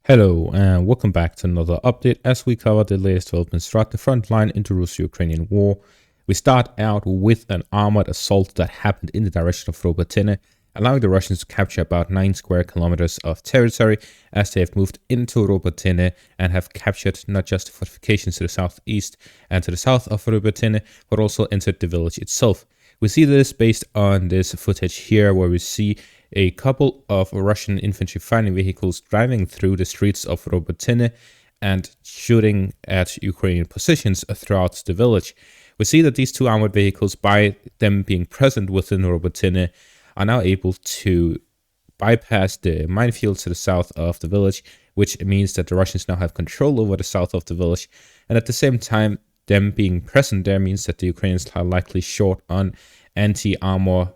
Hello and welcome back to another update as we cover the latest developments throughout the front line into Russo-Ukrainian war. We start out with an armored assault that happened in the direction of Robotyne, allowing the Russians to capture about 9 square kilometers of territory as they have moved into Robotyne and have captured not just the fortifications to the southeast and to the south of Robotyne, but also entered the village itself. We see this based on this footage here where we see a couple of Russian infantry fighting vehicles driving through the streets of Robotyne and shooting at Ukrainian positions throughout the village. We see that these two armored vehicles, by them being present within Robotyne, are now able to bypass the minefields to the south of the village, which means that the Russians now have control over the south of the village. And at the same time, them being present there means that the Ukrainians are likely short on anti-armor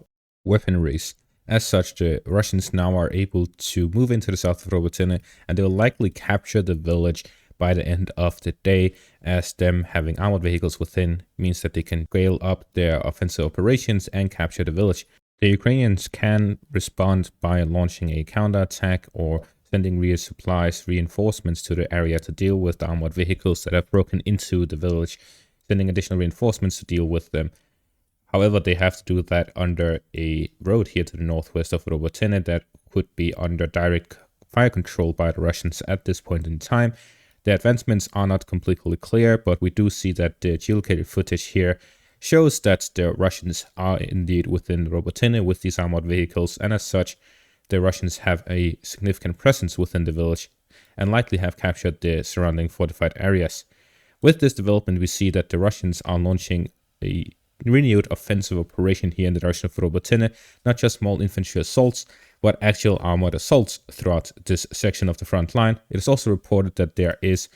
weaponries. As such, the Russians now are able to move into the south of Robotyne, and they will likely capture the village by the end of the day, as them having armored vehicles within means that they can scale up their offensive operations and capture the village. The Ukrainians can respond by launching a counterattack or sending resupplies, reinforcements to the area to deal with the armored vehicles that have broken into the village, sending additional reinforcements to deal with them. However, they have to do that under a road here to the northwest of Robotyne that could be under direct fire control by the Russians at this point in time. The advancements are not completely clear, but we do see that the geolocated footage here shows that the Russians are indeed within Robotyne with these armored vehicles, and as such, the Russians have a significant presence within the village and likely have captured the surrounding fortified areas. With this development, we see that the Russians are launching a renewed offensive operation here in the direction of Robotyne, not just small infantry assaults, but actual armored assaults throughout this section of the front line. It is also reported that there is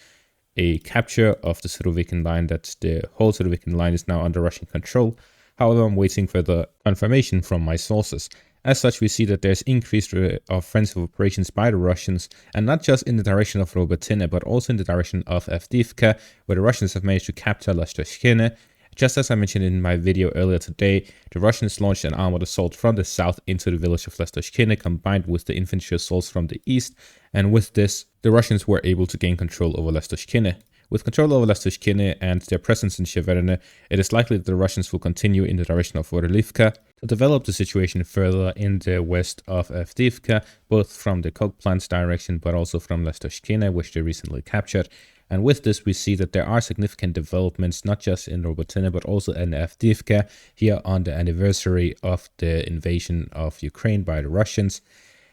a capture of the Surovikin line, that the whole Surovikin line is now under Russian control. However, I'm waiting for the confirmation from my sources. As such, we see that there's increased offensive operations by the Russians, and not just in the direction of Robotyne, but also in the direction of Avdiivka, where the Russians have managed to capture Lastochkyne. Just as I mentioned in my video earlier today, the Russians launched an armored assault from the south into the village of Lastochkyne, combined with the infantry assaults from the east, and with this, the Russians were able to gain control over Lastochkyne. With control over Lastochkyne and their presence in Sheverne, it is likely that the Russians will continue in the direction of Orlivka to develop the situation further in the west of Avdiivka, both from the coke plants direction, but also from Lastochkyne, which they recently captured. And with this, we see that there are significant developments, not just in Robotyne, but also in Avdiivka, here on the anniversary of the invasion of Ukraine by the Russians.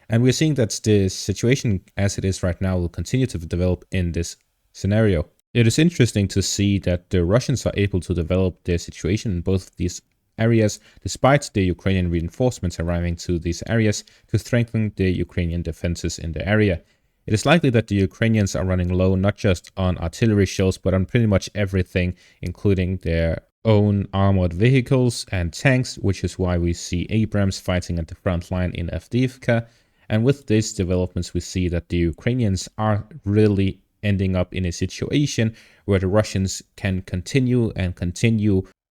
And we're seeing that the situation as it is right now will continue to develop in this scenario. It is interesting to see that the Russians are able to develop their situation in both of these areas, despite the Ukrainian reinforcements arriving to these areas to strengthen the Ukrainian defenses in the area. It is likely that the Ukrainians are running low not just on artillery shells, but on pretty much everything, including their own armored vehicles and tanks, which is why we see Abrams fighting at the front line in Avdiivka. And with these developments, we see that the Ukrainians are really ending up in a situation where the Russians can continue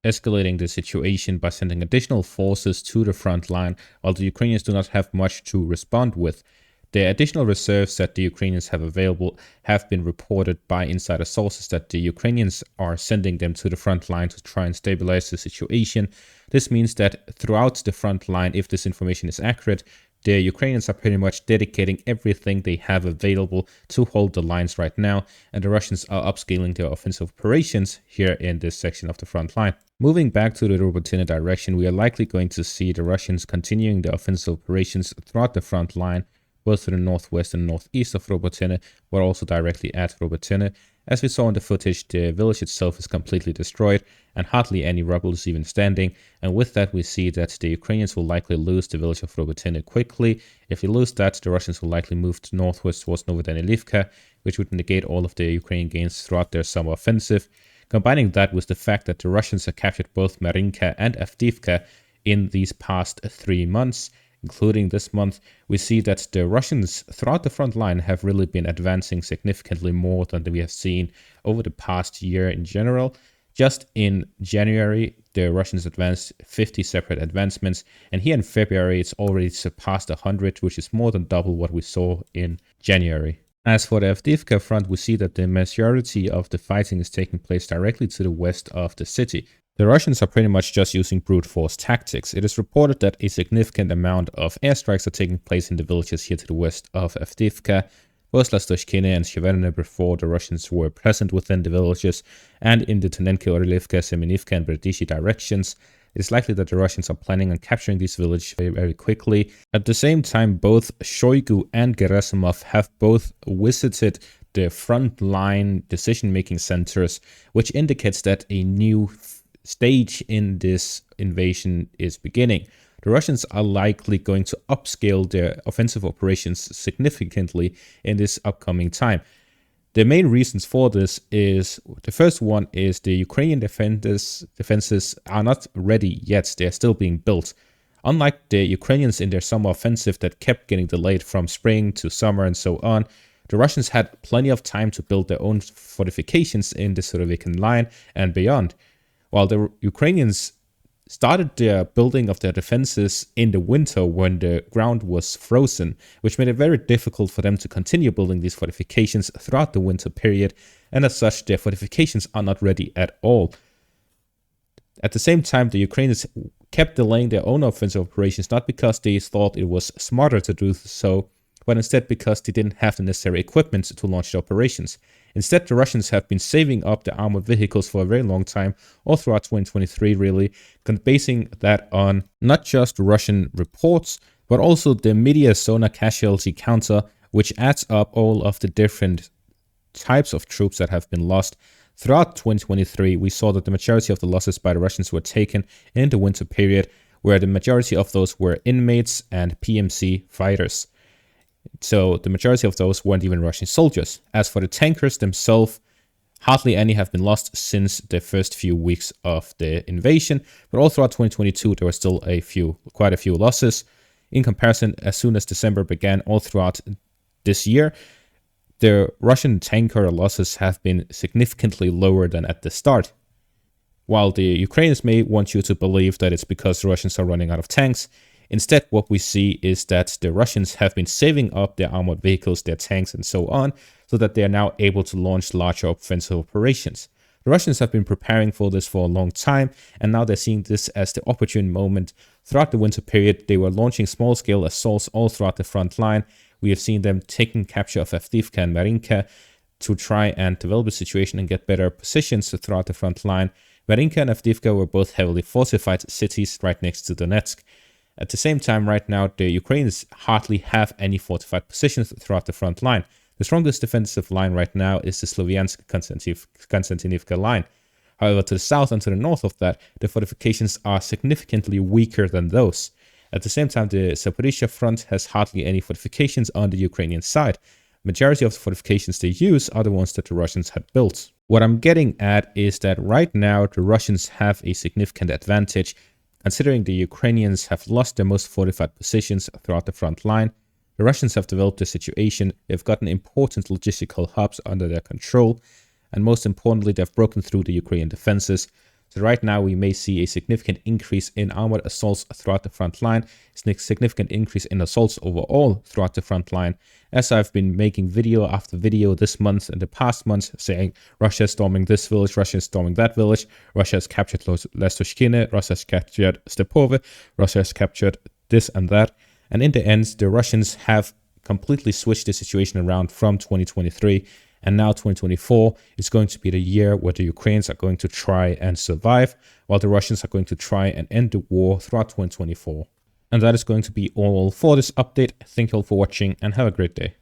escalating the situation by sending additional forces to the front line, while the Ukrainians do not have much to respond with. The additional reserves that the Ukrainians have available have been reported by insider sources that the Ukrainians are sending them to the front line to try and stabilize the situation. This means that throughout the front line, if this information is accurate, the Ukrainians are pretty much dedicating everything they have available to hold the lines right now, and the Russians are upscaling their offensive operations here in this section of the front line. Moving back to the Robotyne direction, we are likely going to see the Russians continuing their offensive operations throughout the front line, both to the northwest and northeast of Robotyne, but also directly at Robotyne. As we saw in the footage, the village itself is completely destroyed and hardly any rubble is even standing, and with that we see that the Ukrainians will likely lose the village of Robotyne quickly. If they lose that, the Russians will likely move northwest towards Novodanilivka, which would negate all of the Ukrainian gains throughout their summer offensive. Combining that with the fact that the Russians have captured both Marinka and Avdiivka in these past 3 months, including this month, we see that the Russians throughout the front line have really been advancing significantly more than we have seen over the past year in general. Just in January, the Russians advanced 50 separate advancements, and here in February, it's already surpassed 100, which is more than double what we saw in January. As for the Avdiivka front, we see that the majority of the fighting is taking place directly to the west of the city. The Russians are pretty much just using brute force tactics. It is reported that a significant amount of airstrikes are taking place in the villages here to the west of Avdiivka. Both Lastochkyne and Sheverne before the Russians were present within the villages, and in the Tonenko, Orlivka, Semenivka and Berdishi directions. It is likely that the Russians are planning on capturing these villages very, very quickly. At the same time, both Shoigu and Gerasimov have both visited the frontline decision-making centers, which indicates that a new stage in this invasion is beginning. The Russians are likely going to upscale their offensive operations significantly in this upcoming time. The main reasons for this is, the first one is the Ukrainian defenses are not ready yet. They are still being built. Unlike the Ukrainians in their summer offensive that kept getting delayed from spring to summer and so on, the Russians had plenty of time to build their own fortifications in the Surovikin line and beyond. While the Ukrainians started their building of their defenses in the winter when the ground was frozen, which made it very difficult for them to continue building these fortifications throughout the winter period, and as such, their fortifications are not ready at all. At the same time, the Ukrainians kept delaying their own offensive operations, not because they thought it was smarter to do so, but instead because they didn't have the necessary equipment to launch the operations. Instead, the Russians have been saving up their armored vehicles for a very long time, all throughout 2023 really, basing that on not just Russian reports, but also the media Sona casualty counter, which adds up all of the different types of troops that have been lost. Throughout 2023, we saw that the majority of the losses by the Russians were taken in the winter period, where the majority of those were inmates and PMC fighters. So the majority of those weren't even Russian soldiers. As for the tankers themselves, hardly any have been lost since the first few weeks of the invasion, but all throughout 2022 there were still quite a few losses. In comparison, as soon as December began, all throughout this year, the Russian tanker losses have been significantly lower than at the start. While the Ukrainians may want you to believe that it's because the Russians are running out of tanks, instead, what we see is that the Russians have been saving up their armored vehicles, their tanks, and so on, so that they are now able to launch larger offensive operations. The Russians have been preparing for this for a long time, and now they're seeing this as the opportune moment. Throughout the winter period, they were launching small-scale assaults all throughout the front line. We have seen them taking capture of Avdiivka and Marinka to try and develop a situation and get better positions throughout the front line. Marinka and Avdiivka were both heavily fortified cities right next to Donetsk. At the same time, right now, the Ukrainians hardly have any fortified positions throughout the front line. The strongest defensive line right now is the Sloviansk-Konstantinivka line. However, to the south and to the north of that, the fortifications are significantly weaker than those. At the same time, the Zaporizhzhia front has hardly any fortifications on the Ukrainian side. Majority of the fortifications they use are the ones that the Russians had built. What I'm getting at is that right now, the Russians have a significant advantage, considering the Ukrainians have lost their most fortified positions throughout the front line. The Russians have developed a situation, they've gotten important logistical hubs under their control, and most importantly, they've broken through the Ukrainian defenses. So right now we may see a significant increase in armored assaults throughout the front line, a significant increase in assaults overall throughout the front line, as I've been making video after video this month and the past months saying Russia is storming this village, Russia is storming that village, Russia has captured Lastochkyne, Russia has captured Stepove, Russia has captured this and that. And in the end, the Russians have completely switched the situation around from 2023. And now 2024 is going to be the year where the Ukrainians are going to try and survive, while the Russians are going to try and end the war throughout 2024. And that is going to be all for this update. Thank you all for watching and have a great day.